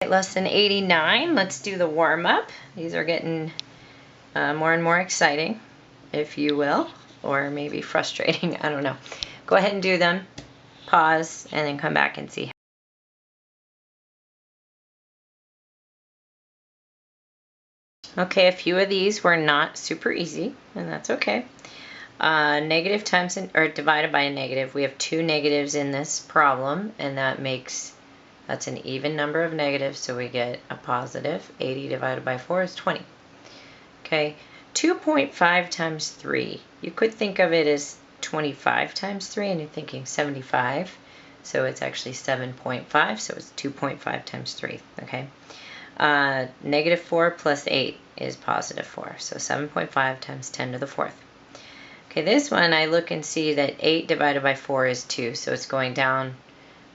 Lesson 89, let's do the warm-up. These are getting more and more exciting, if you will, or maybe frustrating, I don't know. Go ahead and do them, pause, and then come back and see. Okay, a few of these were not super easy, and that's okay. Negative times or divided by a negative. We have two negatives in this problem, and that's an even number of negatives, so we get a positive. 80 divided by 4 is 20. Okay, 2.5 times 3. You could think of it as 25 times 3, and you're thinking 75. So it's actually 7.5, so it's 2.5 times 3, okay? Negative 4 plus 8 is positive 4, so 7.5 times 10 to the 4th. Okay, this one I look and see that 8 divided by 4 is 2, so it's going down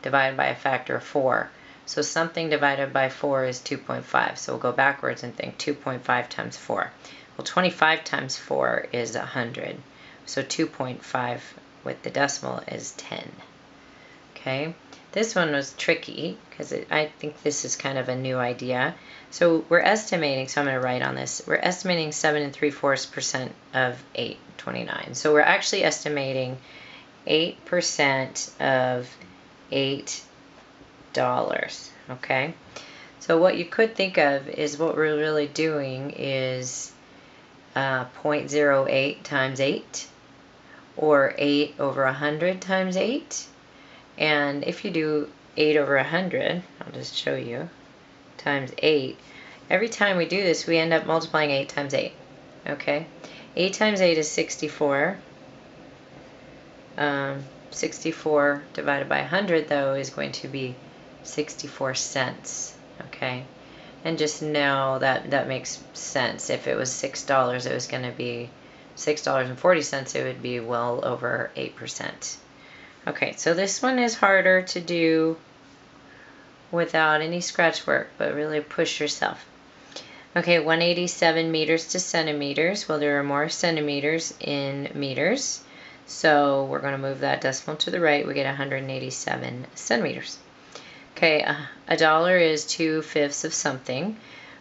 divided by a factor of 4. So something divided by 4 is 2.5. So we'll go backwards and think 2.5 times 4. Well, 25 times 4 is 100. So 2.5 with the decimal is 10. Okay, this one was tricky because I think this is kind of a new idea. So we're estimating, so I'm going to write on this, we're estimating 7 3/4% of 829. So we're actually estimating 8% of $8. Okay, so what you could think of is what we're really doing is 0.08 times 8, or 8 over 100 times 8. And if you do 8 over 100, I'll just show you, times 8, every time we do this we end up multiplying 8 times 8. Okay, 8 times 8 is 64. 64 divided by 100, though, is going to be 64 cents. Okay, and just know that that makes sense. If it was $6, it was going to be $6.40. It would be well over 8%. Okay, so this one is harder to do without any scratch work, but really push yourself. Okay, 187 meters to centimeters. Well, there are more centimeters in meters. So we're going to move that decimal to the right. We get 187 centimeters. Okay, a dollar is 2/5 of something.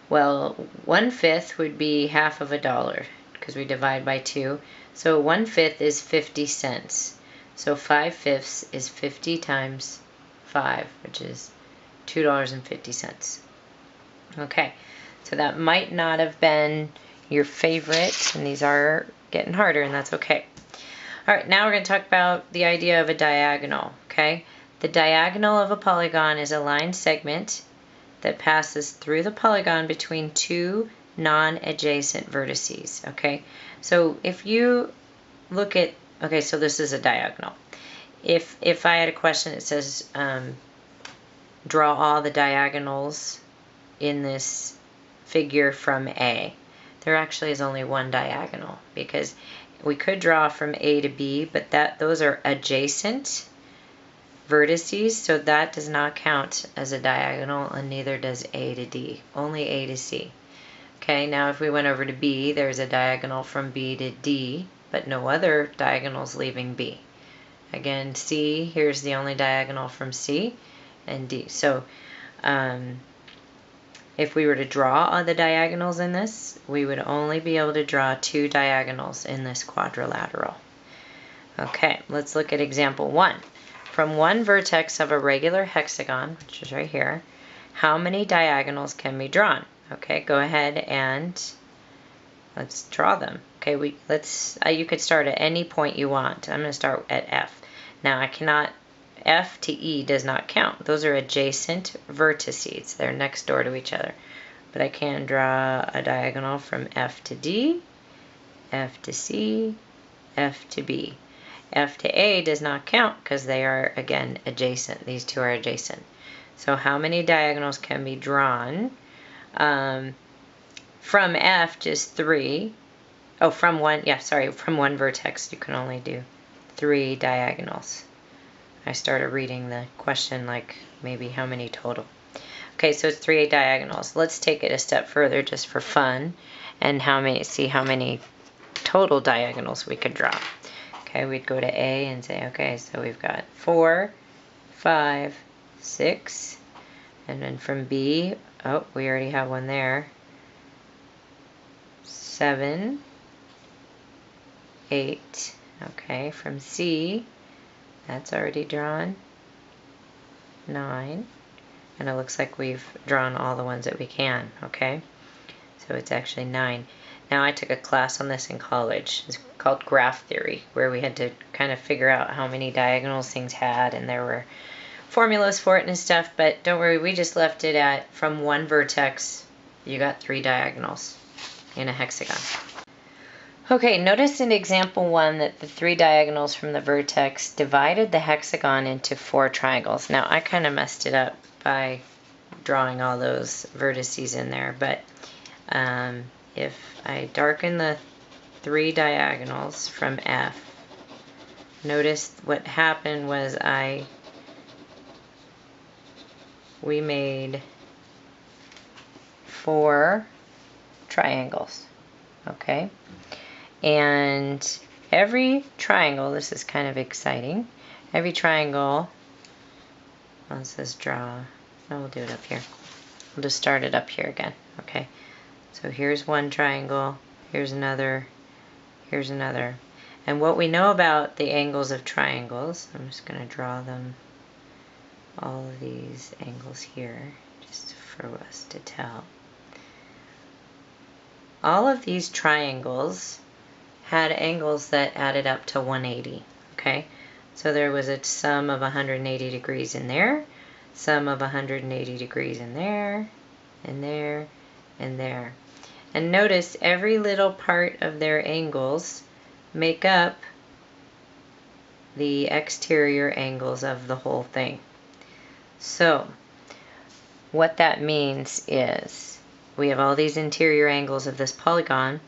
Well, 1/5 would be half of a dollar because we divide by 2. So 1/5 is 50 cents. So 5/5 is 50 times 5, which is $2.50. Okay, so that might not have been your favorite, and these are getting harder, and that's okay. All right, now we're going to talk about the idea of a diagonal, okay? The diagonal of a polygon is a line segment that passes through the polygon between two non-adjacent vertices, okay? So if you look at, okay, so this is a diagonal. If I had a question that says, draw all the diagonals in this figure from A, there actually is only one diagonal, because we could draw from A to B, but those are adjacent vertices, so that does not count as a diagonal, and neither does A to D, only A to C. Okay, now if we went over to B, there's a diagonal from B to D, but no other diagonals leaving B. Again, C, here's the only diagonal from C, and D. So if we were to draw all the diagonals in this, we would only be able to draw two diagonals in this quadrilateral. Okay, let's look at example 1. From one vertex of a regular hexagon, which is right here, how many diagonals can be drawn? Okay, go ahead and let's draw them. Okay, you could start at any point you want. I'm going to start at F. Now F to E does not count. Those are adjacent vertices. They're next door to each other. But I can draw a diagonal from F to D, F to C, F to B. F to A does not count because they are, again, adjacent. These two are adjacent. So how many diagonals can be drawn? From F, just 3. Oh, from one vertex, you can only do 3 diagonals. I started reading the question like maybe how many total. Okay, so it's 3 diagonals. Let's take it a step further just for fun and see how many total diagonals we could draw. Okay, we'd go to A and say, okay, so we've got 4, 5, 6, And then from B, oh, we already have one there. 7, 8. Okay, from C, that's already drawn. 9. And it looks like we've drawn all the ones that we can, okay? So it's actually 9. Now I took a class on this in college. It's called graph theory, where we had to kind of figure out how many diagonals things had, and there were formulas for it and stuff, but don't worry, we just left it at from one vertex, you got 3 diagonals in a hexagon. Okay, notice in example 1 that the 3 diagonals from the vertex divided the hexagon into 4 triangles. Now I kind of messed it up by drawing all those vertices in there, but if I darken the 3 diagonals from F, notice what happened was we made 4 triangles, okay? And every triangle, this is kind of exciting, every triangle, well, it says draw, no, we'll do it up here. We'll just start it up here again, okay? So here's one triangle, here's another, here's another. And what we know about the angles of triangles, I'm just going to draw them, all of these angles here, just for us to tell. All of these triangles had angles that added up to 180, okay? So there was a sum of 180 degrees in there, sum of 180 degrees in there, and there, and there. And notice every little part of their angles make up the exterior angles of the whole thing. So what that means is we have all these interior angles of this polygon,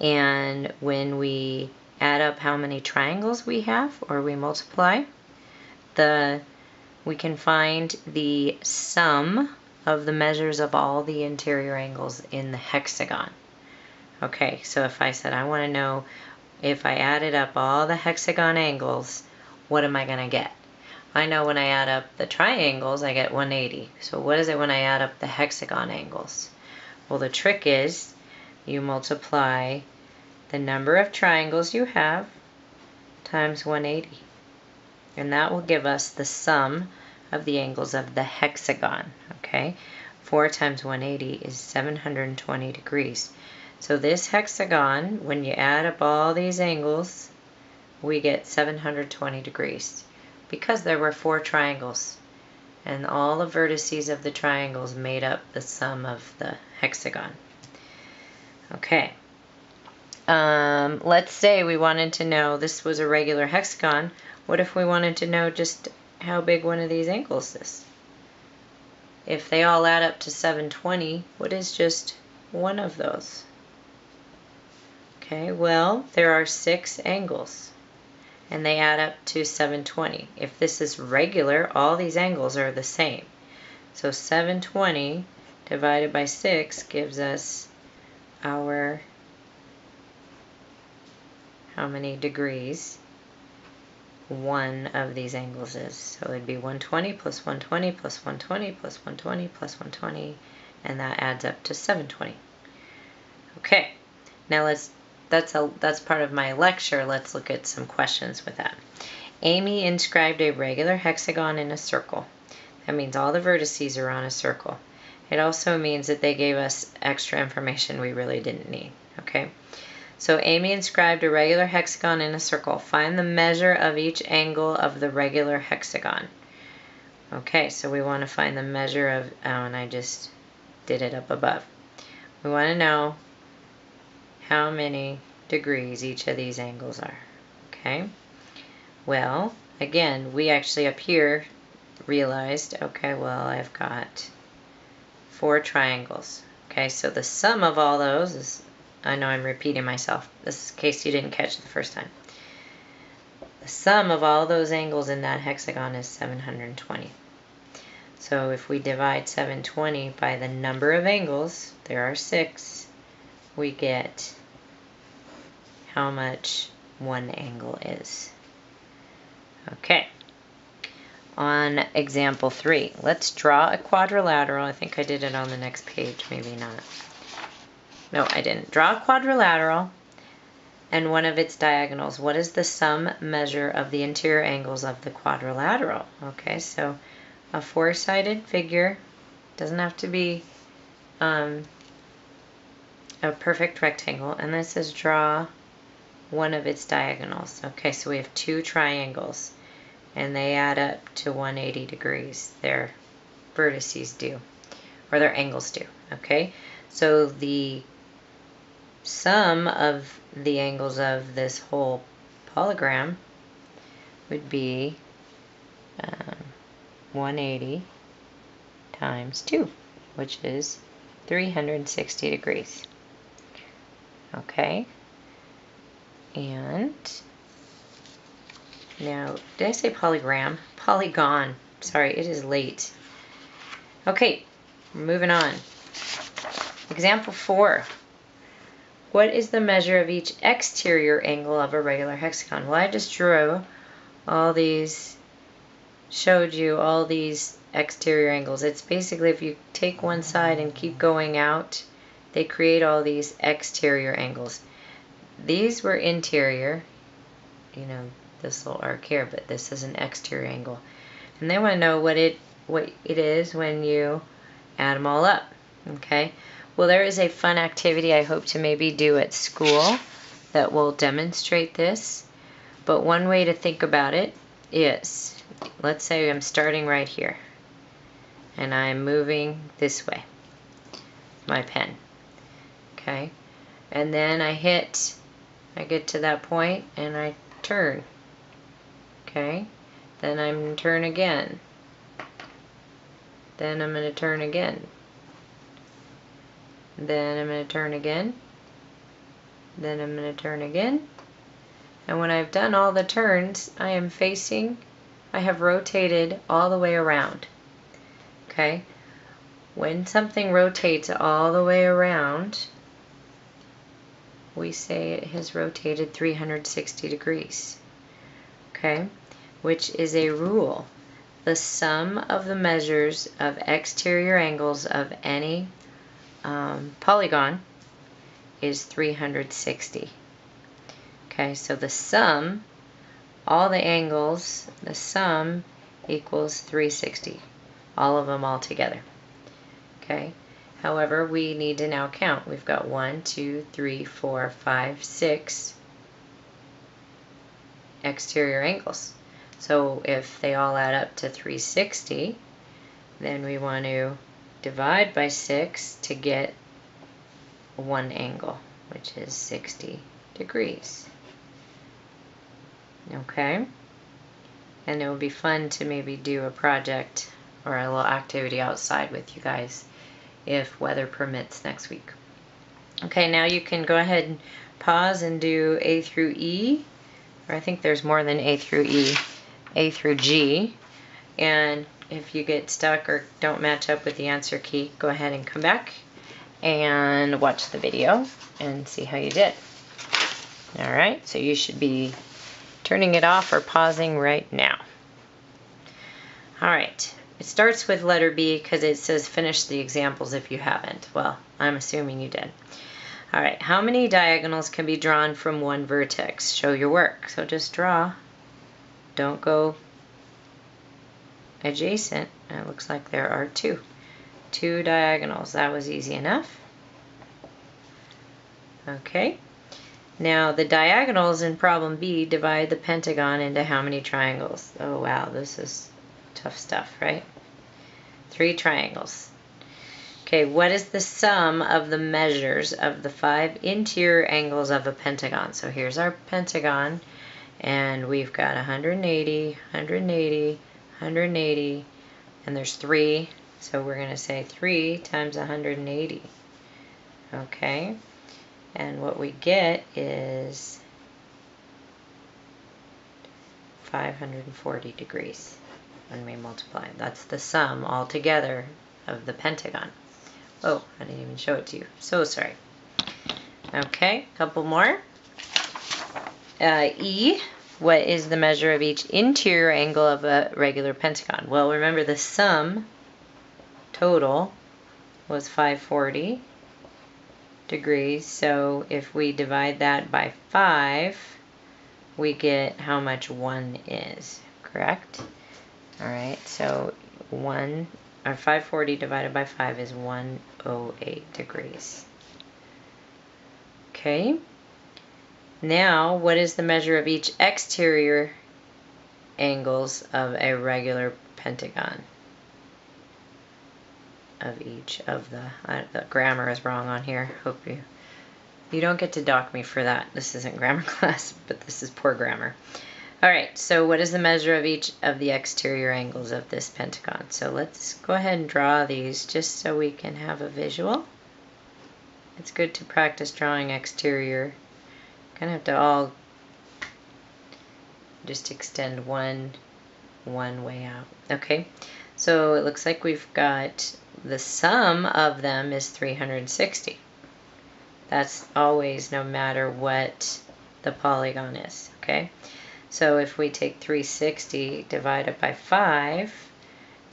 and when we add up how many triangles we have, or we multiply, we can find the sum of the measures of all the interior angles in the hexagon. Okay, so if I said I want to know if I added up all the hexagon angles, what am I going to get? I know when I add up the triangles, I get 180. So what is it when I add up the hexagon angles? Well, the trick is you multiply the number of triangles you have times 180. And that will give us the sum of the angles of the hexagon, okay? 4 times 180 is 720 degrees. So this hexagon, when you add up all these angles, we get 720 degrees because there were 4 triangles, and all the vertices of the triangles made up the sum of the hexagon. Okay. Let's say we wanted to know, this was a regular hexagon. What if we wanted to know just how big one of these angles is? If they all add up to 720, what is just one of those? Okay, well, there are 6 angles, and they add up to 720. If this is regular, all these angles are the same. So 720 divided by 6 gives us our, how many degrees one of these angles is. So it would be 120 plus 120 plus 120 plus 120 plus 120, and that adds up to 720. Okay, now that's part of my lecture. Let's look at some questions with that. Amy inscribed a regular hexagon in a circle. That means all the vertices are on a circle. It also means that they gave us extra information we really didn't need, okay? So Amy inscribed a regular hexagon in a circle. Find the measure of each angle of the regular hexagon. Okay, so we want to find the measure of, oh, and I just did it up above. We want to know how many degrees each of these angles are, okay? Well, again, we actually up here realized, okay, well, I've got 4 triangles. Okay, so the sum of all those is, I know I'm repeating myself, this is in case you didn't catch it the first time. The sum of all those angles in that hexagon is 720. So if we divide 720 by the number of angles, there are 6, we get how much one angle is. Okay. on example 3. Let's draw a quadrilateral. I think I did it on the next page, maybe not. No, I didn't. Draw a quadrilateral and one of its diagonals. What is the sum measure of the interior angles of the quadrilateral? Okay, so a four-sided figure doesn't have to be a perfect rectangle, and this is draw one of its diagonals. Okay, so we have two triangles, and they add up to 180 degrees. Their vertices do, or their angles do. Okay, so the sum of the angles of this whole polygram would be 180 times 2, which is 360 degrees. Okay, and now, did I say polygram? Polygon. Sorry, it is late. Okay, moving on. Example 4. What is the measure of each exterior angle of a regular hexagon? Well, I just drew all these, showed you all these exterior angles. It's basically if you take one side and keep going out, they create all these exterior angles. These were interior, you know, this little arc here, but this is an exterior angle. And they want to know what it is when you add them all up. Okay. Well, there is a fun activity I hope to maybe do at school that will demonstrate this. But one way to think about it is, let's say I'm starting right here and I'm moving this way, my pen. Okay, and then I get to that point and I turn. Okay, then I'm going to turn again. Then I'm going to turn again. Then I'm going to turn again. Then I'm going to turn again. And when I've done all the turns, I have rotated all the way around. Okay? When something rotates all the way around, we say it has rotated 360 degrees. Okay? Which is a rule. The sum of the measures of exterior angles of any polygon is 360. Okay, so the sum, all the angles, the sum equals 360. All of them all together. Okay, however, we need to now count. We've got 1, 2, 3, 4, 5, 6 exterior angles. So if they all add up to 360, then we want to divide by 6 to get one angle, which is 60 degrees. Okay? And it would be fun to maybe do a project or a little activity outside with you guys if weather permits next week. Okay, now you can go ahead and pause and do A through E, or I think there's more than A through E, A through G. And if you get stuck or don't match up with the answer key, go ahead and come back and watch the video and see how you did. All right, so you should be turning it off or pausing right now. All right, it starts with letter B because it says finish the examples if you haven't. Well, I'm assuming you did. All right, how many diagonals can be drawn from one vertex? Show your work. So just draw. Don't go adjacent. It looks like there are two. Two diagonals. That was easy enough. Okay. Now the diagonals in problem B divide the pentagon into how many triangles? Oh wow, this is tough stuff, right? 3 triangles. Okay, what is the sum of the measures of the 5 interior angles of a pentagon? So here's our pentagon, and we've got 180, 180, 180, and there's 3, so we're going to say 3 times 180. Okay, and what we get is 540 degrees when we multiply. That's the sum altogether of the pentagon. Oh, I didn't even show it to you. So sorry. Okay, a couple more. E, what is the measure of each interior angle of a regular pentagon? Well, remember the sum total was 540 degrees, so if we divide that by 5, we get how much 1 is, correct? All right, so 540 divided by 5 is 108 degrees. Okay, now what is the measure of each exterior angles of a regular pentagon? Of each of the grammar is wrong on here. Hope you don't get to dock me for that. This isn't grammar class, but this is poor grammar. All right, so what is the measure of each of the exterior angles of this pentagon? So let's go ahead and draw these just so we can have a visual. It's good to practice drawing exterior. Kind of have to all just extend one way out. Okay, so it looks like we've got the sum of them is 360. That's always, no matter what the polygon is, okay? So if we take 360 divided by 5,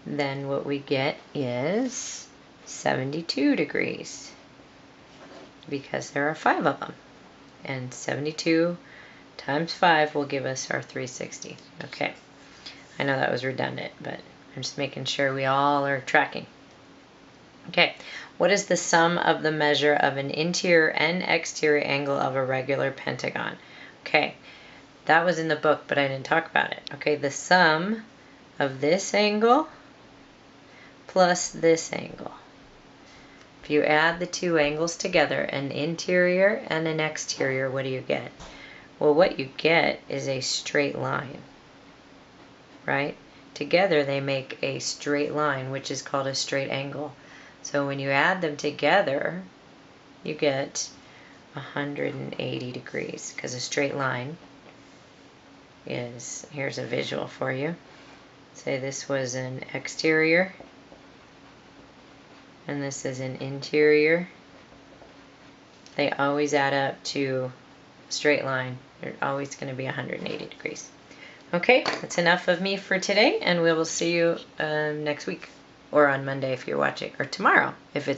then what we get is 72 degrees, because there are 5 of them. And 72 times 5 will give us our 360. Okay, I know that was redundant, but I'm just making sure we all are tracking. Okay, what is the sum of the measure of an interior and exterior angle of a regular pentagon? Okay, that was in the book, but I didn't talk about it. Okay, the sum of this angle plus this angle. If you add the two angles together, an interior and an exterior, what do you get? Well, what you get is a straight line, right? Together they make a straight line, which is called a straight angle. So when you add them together, you get 180 degrees, because a straight line is, here's a visual for you. Say this was an exterior, and this is an interior. They always add up to a straight line. They're always going to be 180 degrees. Okay, that's enough of me for today, and we will see you next week. Or on Monday if you're watching, or tomorrow if it's